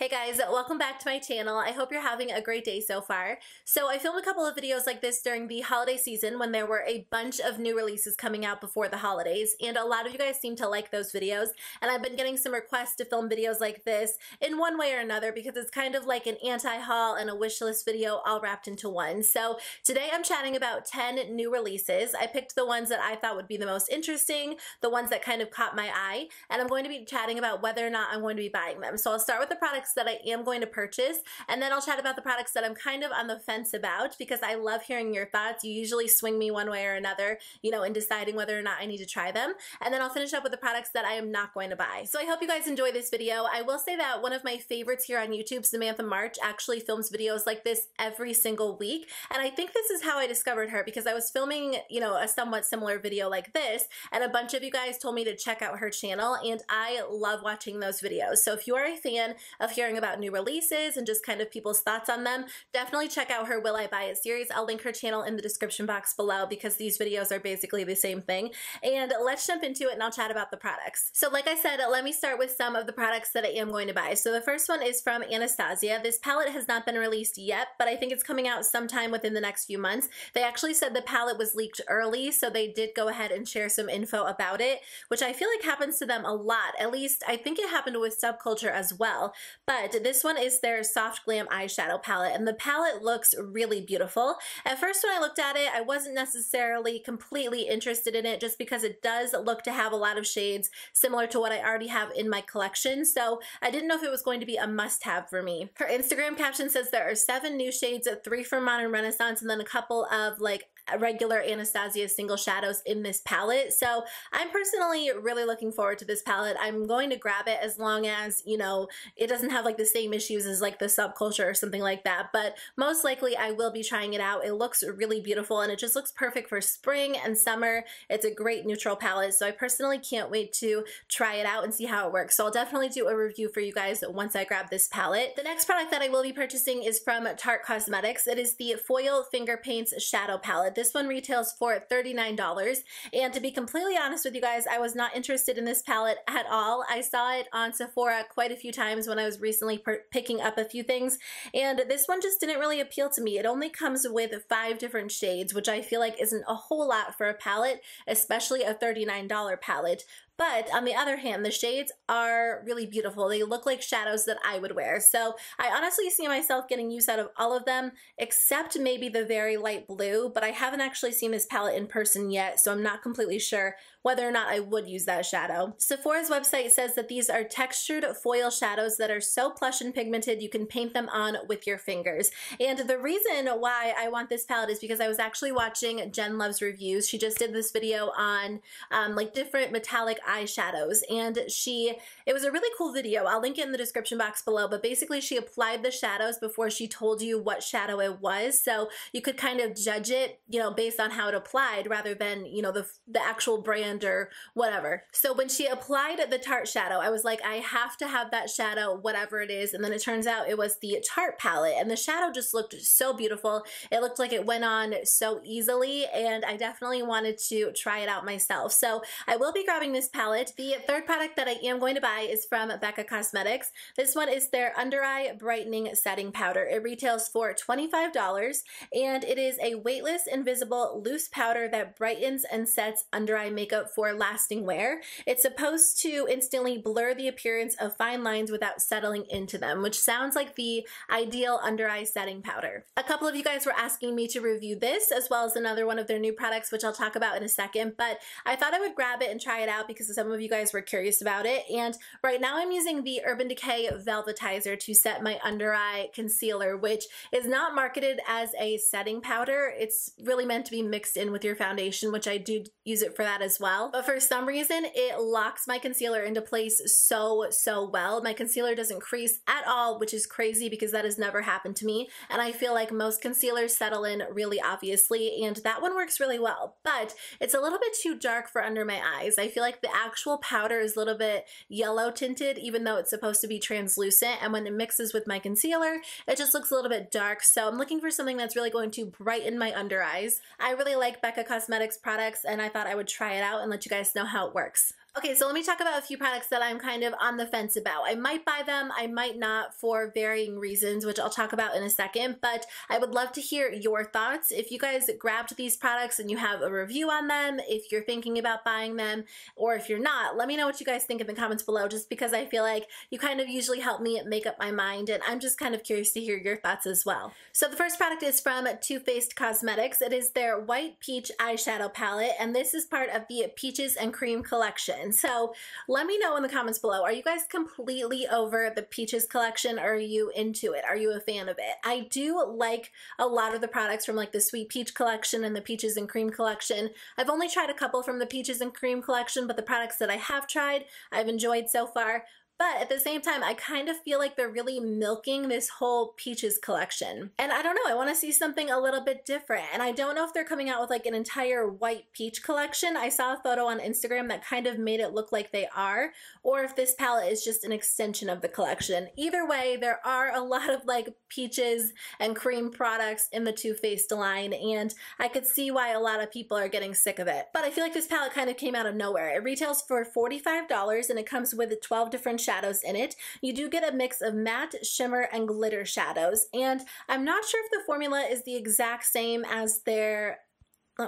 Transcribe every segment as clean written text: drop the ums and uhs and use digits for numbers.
Hey guys, welcome back to my channel. I hope you're having a great day so far. So I filmed a couple of videos like this during the holiday season when there were a bunch of new releases coming out before the holidays, and a lot of you guys seem to like those videos, and I've been getting some requests to film videos like this in one way or another because it's kind of like an anti-haul and a wish list video all wrapped into one. So today I'm chatting about 10 new releases. I picked the ones that I thought would be the most interesting, the ones that kind of caught my eye, and I'm going to be chatting about whether or not I'm going to be buying them. So I'll start with the products that I am going to purchase, and then I'll chat about the products that I'm kind of on the fence about because I love hearing your thoughts. You usually swing me one way or another, in deciding whether or not I need to try them. And then I'll finish up with the products that I am not going to buy. So I hope you guys enjoy this video. I will say that one of my favorites here on YouTube, Samantha March, actually films videos like this every single week. And I think this is how I discovered her because I was filming, a somewhat similar video like this, and a bunch of you guys told me to check out her channel, and I love watching those videos. So if you are a fan of hearing about new releases and just kind of people's thoughts on them, definitely check out her Will I Buy It series. I'll link her channel in the description box below because these videos are basically the same thing. And let's jump into it and I'll chat about the products. So like I said, let me start with some of the products that I am going to buy. So the first one is from Anastasia. This palette has not been released yet, but I think it's coming out sometime within the next few months. They actually said the palette was leaked early, so they did go ahead and share some info about it, which I feel like happens to them a lot. At least I think it happened with Subculture as well. But this one is their Soft Glam eyeshadow palette, and the palette looks really beautiful. At first when I looked at it, I wasn't necessarily completely interested in it just because it does look to have a lot of shades similar to what I already have in my collection, so I didn't know if it was going to be a must-have for me. Her Instagram caption says there are 7 new shades, 3 from Modern Renaissance, and then a couple of like regular Anastasia single shadows in this palette. So I'm personally really looking forward to this palette. I'm going to grab it as long as, it doesn't have like the same issues as like the Subculture or something like that. But most likely I will be trying it out. It looks really beautiful and it just looks perfect for spring and summer. It's a great neutral palette. So I personally can't wait to try it out and see how it works. So I'll definitely do a review for you guys once I grab this palette. The next product that I will be purchasing is from Tarte Cosmetics. It is the Foil Finger Paints Shadow Palette. This one retails for $39, and to be completely honest with you guys, I was not interested in this palette at all. I saw it on Sephora quite a few times when I was recently picking up a few things, and this one just didn't really appeal to me. It only comes with 5 different shades, which I feel like isn't a whole lot for a palette, especially a $39 palette. But on the other hand, the shades are really beautiful. They look like shadows that I would wear. So I honestly see myself getting use out of all of them, except maybe the very light blue, but I haven't actually seen this palette in person yet, so I'm not completely sure whether or not I would use that shadow. Sephora's website says that these are textured foil shadows that are so plush and pigmented you can paint them on with your fingers. And the reason why I want this palette is because I was actually watching Jen Love's reviews. She just did this video on like different metallic eyeshadows, and it was a really cool video. I'll link it in the description box below, but basically she applied the shadows before she told you what shadow it was, so you could kind of judge it, based on how it applied rather than, the actual brand or whatever. So when she applied the Tarte shadow, I was like, I have to have that shadow, whatever it is, and then it turns out it was the Tarte palette, and the shadow just looked so beautiful. It looked like it went on so easily, and I definitely wanted to try it out myself. So I will be grabbing this palette. The third product that I am going to buy is from Becca Cosmetics. This one is their Under Eye Brightening Setting Powder. It retails for $25, and it is a weightless, invisible, loose powder that brightens and sets under eye makeup for lasting wear. It's supposed to instantly blur the appearance of fine lines without settling into them, which sounds like the ideal under eye setting powder. A couple of you guys were asking me to review this as well as another one of their new products, which I'll talk about in a second, but I thought I would grab it and try it out because some of you guys were curious about it. And right now I'm using the Urban Decay Velvetizer to set my under eye concealer, which is not marketed as a setting powder. It's really meant to be mixed in with your foundation, which I do use it for that as well. But for some reason, it locks my concealer into place so well. My concealer doesn't crease at all, which is crazy because that has never happened to me. And I feel like most concealers settle in really obviously, and that one works really well. But it's a little bit too dark for under my eyes. I feel like the actual powder is a little bit yellow tinted, even though it's supposed to be translucent. And when it mixes with my concealer, it just looks a little bit dark. So I'm looking for something that's really going to brighten my under eyes. I really like Becca Cosmetics products, and I thought I would try it out and let you guys know how it works. Okay, so let me talk about a few products that I'm kind of on the fence about. I might buy them, I might not, for varying reasons, which I'll talk about in a second, but I would love to hear your thoughts. If you guys grabbed these products and you have a review on them, if you're thinking about buying them, or if you're not, let me know what you guys think in the comments below, just because I feel like you kind of usually help me make up my mind, and I'm just kind of curious to hear your thoughts as well. So the first product is from Too Faced Cosmetics. It is their White Peach Eyeshadow Palette, and this is part of the Peaches and Cream collection. So let me know in the comments below, are you guys completely over the Peaches collection, or are you into it? Are you a fan of it? I do like a lot of the products from like the Sweet Peach collection and the Peaches and Cream collection. I've only tried a couple from the Peaches and Cream collection, but the products that I have tried, I've enjoyed so far. But at the same time, I kind of feel like they're really milking this whole Peaches collection. And I don't know, I want to see something a little bit different. And I don't know if they're coming out with like an entire white peach collection. I saw a photo on Instagram that kind of made it look like they are, or if this palette is just an extension of the collection. Either way, there are a lot of like peaches and cream products in the Too Faced line, and I could see why a lot of people are getting sick of it. But I feel like this palette kind of came out of nowhere. It retails for $45 and it comes with 12 different shadows in it. You do get a mix of matte, shimmer, and glitter shadows, and I'm not sure if the formula is the exact same as their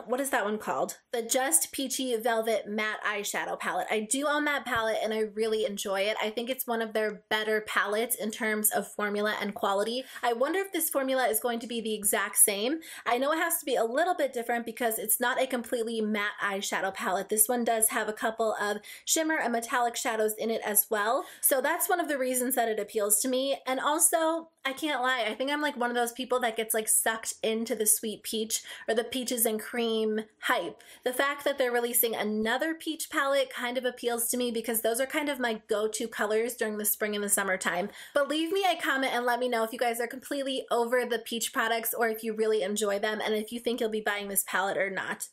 what is that one called? The Just Peachy Velvet Matte Eyeshadow Palette. I do own that palette and I really enjoy it. I think it's one of their better palettes in terms of formula and quality. I wonder if this formula is going to be the exact same. I know it has to be a little bit different because it's not a completely matte eyeshadow palette. This one does have a couple of shimmer and metallic shadows in it as well. So that's one of the reasons that it appeals to me. And also, I can't lie, I think I'm like one of those people that gets like sucked into the Sweet Peach or the Peaches and Cream hype. The fact that they're releasing another peach palette kind of appeals to me because those are kind of my go-to colors during the spring and the summertime. But leave me a comment and let me know if you guys are completely over the peach products or if you really enjoy them and if you think you'll be buying this palette or not.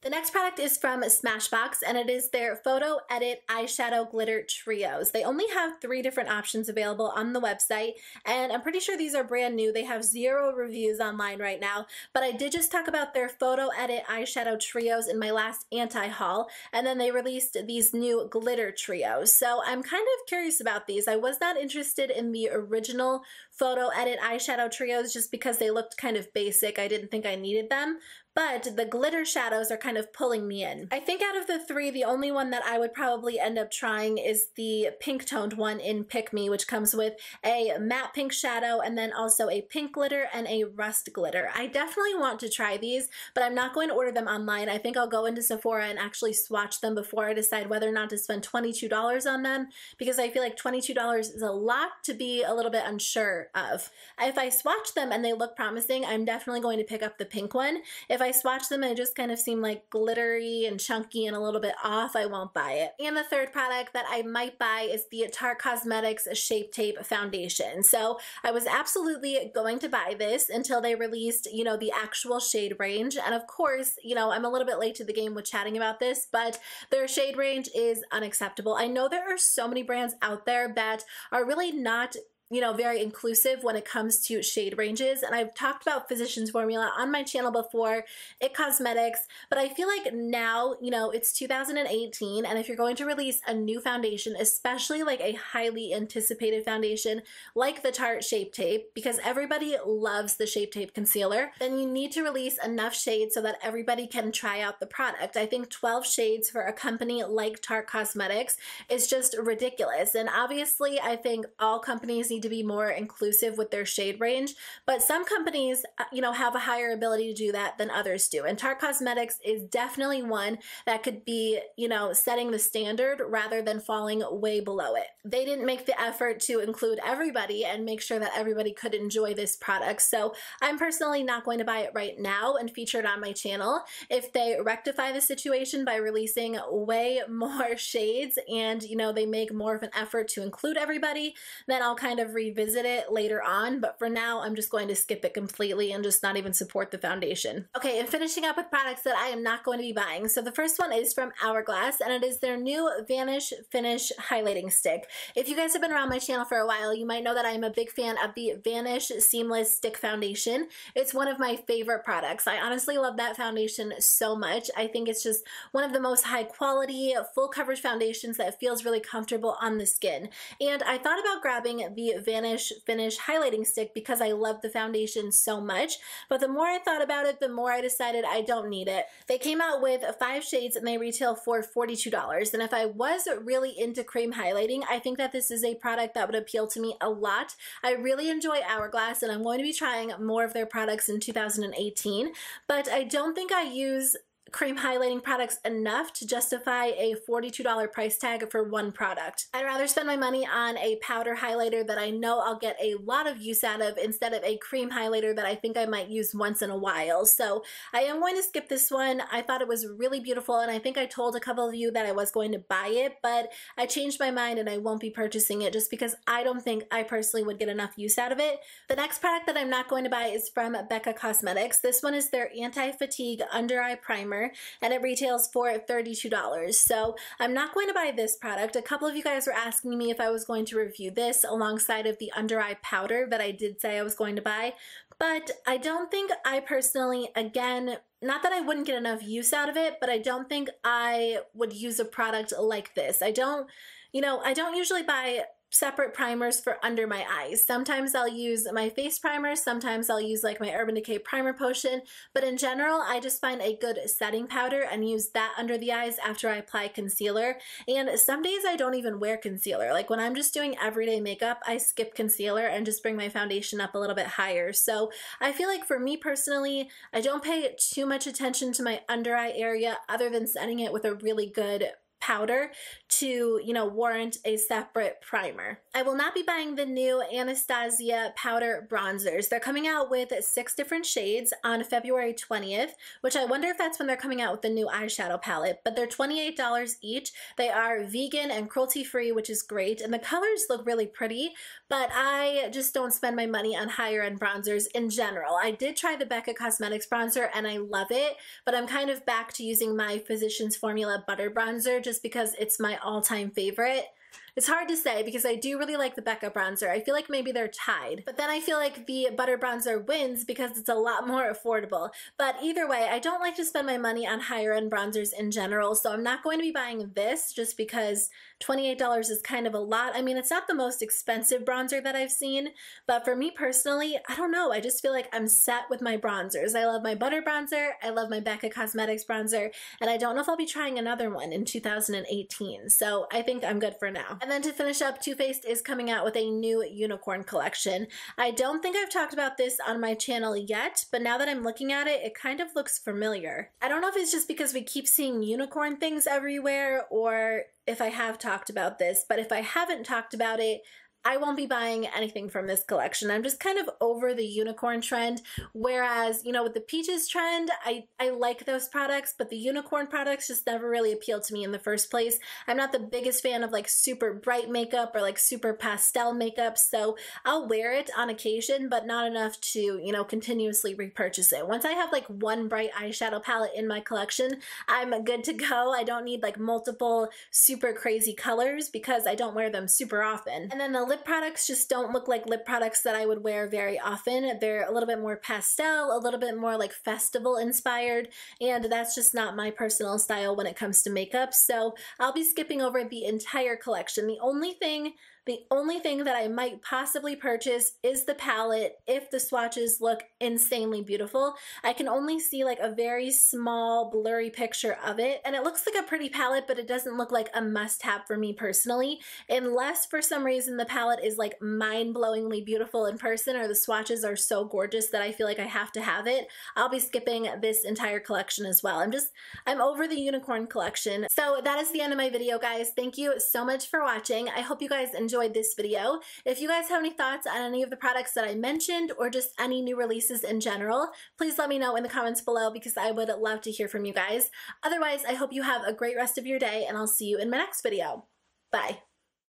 The next product is from Smashbox, and it is their Photo Edit Eyeshadow Glitter Trios. They only have 3 different options available on the website, and I'm pretty sure these are brand new. They have 0 reviews online right now, but I did just talk about their Photo Edit Eyeshadow Trios in my last anti-haul, and then they released these new glitter trios. So I'm kind of curious about these. I was not interested in the original Photo Edit Eyeshadow Trios just because they looked kind of basic. I didn't think I needed them. But the glitter shadows are kind of pulling me in. I think out of the 3, the only one that I would probably end up trying is the pink toned one in Pick Me, which comes with a matte pink shadow and then also a pink glitter and a rust glitter. I definitely want to try these, but I'm not going to order them online. I think I'll go into Sephora and actually swatch them before I decide whether or not to spend $22 on them, because I feel like $22 is a lot to be a little bit unsure of. If I swatch them and they look promising, I'm definitely going to pick up the pink one. If I swatch them and it just kind of seem like glittery and chunky and a little bit off, I won't buy it. And the third product that I might buy is the Tarte Cosmetics Shape Tape Foundation. So I was absolutely going to buy this until they released, you know, the actual shade range. And of course, you know, I'm a little bit late to the game with chatting about this, but their shade range is unacceptable. I know there are so many brands out there that are really not, you know, very inclusive when it comes to shade ranges. And I've talked about Physicians Formula on my channel before, It Cosmetics, but I feel like now, you know, it's 2018, and if you're going to release a new foundation, especially like a highly anticipated foundation like the Tarte Shape Tape, because everybody loves the Shape Tape concealer, then you need to release enough shades so that everybody can try out the product. I think 12 shades for a company like Tarte Cosmetics is just ridiculous. And obviously, I think all companies need to be more inclusive with their shade range, but some companies, you know, have a higher ability to do that than others do. And Tarte Cosmetics is definitely one that could be, you know, setting the standard rather than falling way below it. They didn't make the effort to include everybody and make sure that everybody could enjoy this product. So I'm personally not going to buy it right now and feature it on my channel. If they rectify the situation by releasing way more shades and, you know, they make more of an effort to include everybody, then I'll kind of of revisit it later on, but for now, I'm just going to skip it completely and just not even support the foundation. Okay, and finishing up with products that I am not going to be buying. So the first one is from Hourglass, and it is their new Vanish Finish Highlighting Stick. If you guys have been around my channel for a while, you might know that I am a big fan of the Vanish Seamless Stick Foundation. It's one of my favorite products. I honestly love that foundation so much. I think it's just one of the most high quality, full coverage foundations that feels really comfortable on the skin. And I thought about grabbing the Vanish Finish Highlighting Stick because I love the foundation so much, but the more I thought about it, the more I decided I don't need it. They came out with 5 shades and they retail for $42. And if I was really into cream highlighting, I think that this is a product that would appeal to me a lot. I really enjoy Hourglass and I'm going to be trying more of their products in 2018, but I don't think I use cream highlighting products enough to justify a $42 price tag for one product. I'd rather spend my money on a powder highlighter that I know I'll get a lot of use out of instead of a cream highlighter that I think I might use once in a while. So I am going to skip this one. I thought it was really beautiful and I think I told a couple of you that I was going to buy it, but I changed my mind and I won't be purchasing it just because I don't think I personally would get enough use out of it. The next product that I'm not going to buy is from Becca Cosmetics. This one is their Anti-Fatigue Under Eye Primer, and it retails for $32. So I'm not going to buy this product. A couple of you guys were asking me if I was going to review this alongside of the under eye powder that I did say I was going to buy, but I don't think I personally, again, not that I wouldn't get enough use out of it, but I don't think I would use a product like this. I don't usually buy separate primers for under my eyes. Sometimes I'll use my face primer, sometimes I'll use like my Urban Decay primer potion, but in general, I just find a good setting powder and use that under the eyes after I apply concealer. And some days I don't even wear concealer. Like when I'm just doing everyday makeup, I skip concealer and just bring my foundation up a little bit higher. So I feel like for me personally, I don't pay too much attention to my under eye area other than setting it with a really good powder to, warrant a separate primer. I will not be buying the new Anastasia powder bronzers. They're coming out with 6 different shades on February 20th, which I wonder if that's when they're coming out with the new eyeshadow palette, but they're $28 each. They are vegan and cruelty-free, which is great, and the colors look really pretty, but I just don't spend my money on higher end bronzers in general. I did try the Becca Cosmetics bronzer and I love it, but I'm kind of back to using my Physicians Formula butter bronzer just because it's my all-time favorite. It's hard to say because I do really like the Becca bronzer. I feel like maybe they're tied, but then I feel like the butter bronzer wins because it's a lot more affordable. But either way, I don't like to spend my money on higher end bronzers in general, so I'm not going to be buying this just because $28 is kind of a lot. I mean, it's not the most expensive bronzer that I've seen, but for me personally, I don't know. I just feel like I'm set with my bronzers. I love my butter bronzer, I love my Becca Cosmetics bronzer, and I don't know if I'll be trying another one in 2018, so I think I'm good for now. And then to finish up, Too Faced is coming out with a new unicorn collection. I don't think I've talked about this on my channel yet, but now that I'm looking at it, it kind of looks familiar. I don't know if it's just because we keep seeing unicorn things everywhere or if I have talked about this, but if I haven't talked about it, I won't be buying anything from this collection. I'm just kind of over the unicorn trend, whereas, with the peaches trend, I like those products, but the unicorn products just never really appealed to me in the first place. I'm not the biggest fan of like super bright makeup or like super pastel makeup, so I'll wear it on occasion, but not enough to, continuously repurchase it. Once I have like one bright eyeshadow palette in my collection, I'm good to go. I don't need like multiple super crazy colors because I don't wear them super often. And then the lip products just don't look like lip products that I would wear very often. They're a little bit more pastel, a little bit more like festival inspired, and that's just not my personal style when it comes to makeup. So I'll be skipping over the entire collection. The only thing that I might possibly purchase is the palette if the swatches look insanely beautiful. I can only see like a very small blurry picture of it, and it looks like a pretty palette, but it doesn't look like a must-have for me personally, unless for some reason the palette is like mind-blowingly beautiful in person or the swatches are so gorgeous that I feel like I have to have it. I'll be skipping this entire collection as well. I'm over the unicorn collection. So that is the end of my video, guys. Thank you so much for watching. I hope you guys enjoyed this video. If you guys have any thoughts on any of the products that I mentioned or just any new releases in general, please let me know in the comments below because I would love to hear from you guys. Otherwise, I hope you have a great rest of your day and I'll see you in my next video. Bye.